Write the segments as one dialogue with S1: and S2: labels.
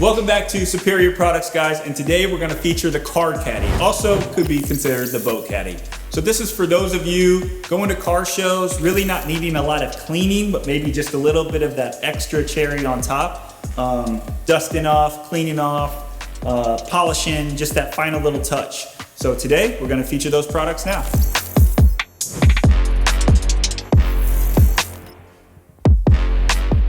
S1: Welcome back to Superior Products, guys, and today we're going to feature the car caddy. Also could be considered the boat caddy. So this is for those of you going to car shows, really not needing a lot of cleaning, but maybe just a little bit of that extra cherry on top. Dusting off, cleaning off, polishing, just that final little touch. So today we're going to feature those products now.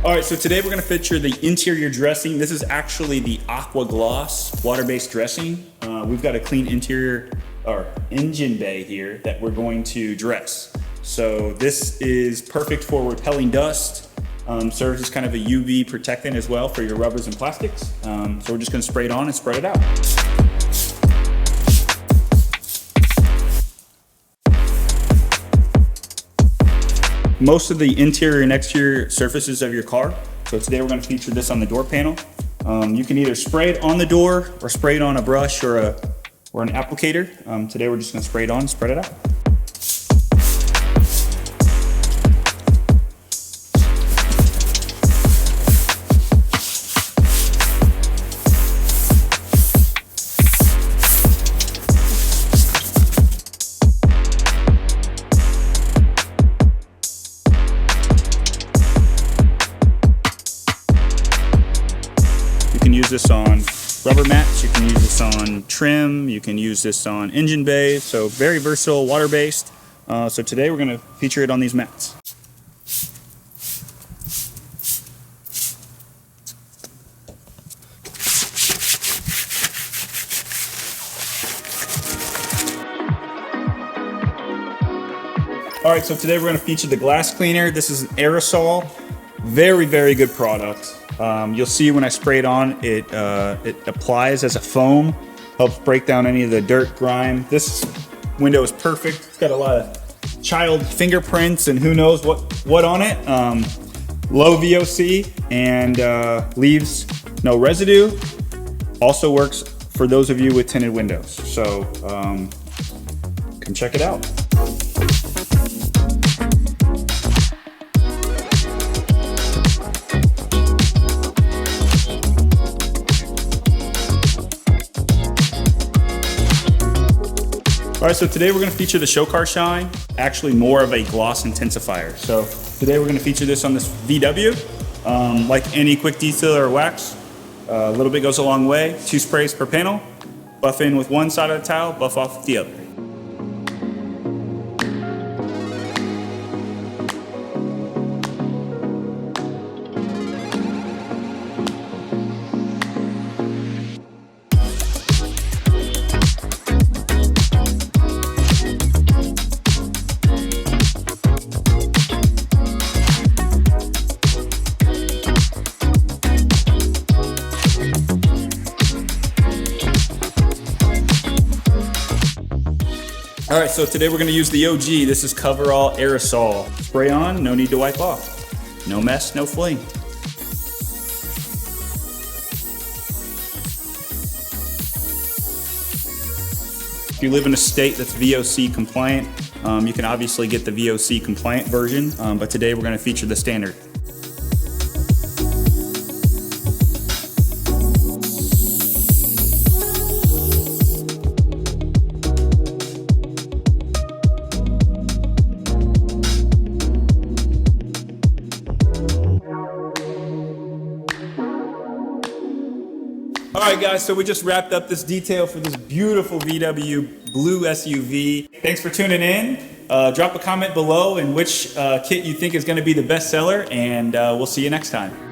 S1: All right, so today we're gonna feature the interior dressing. This is actually the Aqua Gloss water-based dressing. We've got a clean interior or engine bay here that we're going to dress. So this is perfect for repelling dust. Serves as kind of a UV protectant as well for your rubbers and plastics. So we're just gonna spray it on and spread it out. Most of the interior and exterior surfaces of your car. So today we're going to feature this on the door panel. You can either spray it on the door or spray it on a brush or an applicator. Today we're just going to spray it on and spread it out. You can use this on rubber mats, you can use this on trim, you can use this on engine bays, so very versatile, water-based. So today we're going to feature it on these mats. All right, so today we're going to feature the glass cleaner. This is an Aerosol, very, very good product. You'll see when I spray it on, it applies as a foam, helps break down any of the dirt, grime. This window is perfect. It's got a lot of child fingerprints and who knows what on it. Low VOC and leaves no residue. Also works for those of you with tinted windows. So come check it out. All right, so today we're gonna feature the Show Car Shine, actually more of a gloss intensifier. So today we're gonna feature this on this VW. Like any quick detail or wax, a little bit goes a long way. 2 sprays per panel. Buff in with one side of the towel, buff off with the other. All right, so today we're gonna use the OG. This is Coverall Aerosol. Spray on, no need to wipe off. No mess, no fling. If you live in a state that's VOC compliant, you can obviously get the VOC compliant version, but today we're gonna feature the standard. All right, guys, so we just wrapped up this detail for this beautiful VW blue SUV. Thanks for tuning in. Drop a comment below in which kit you think is going to be the best seller, and we'll see you next time.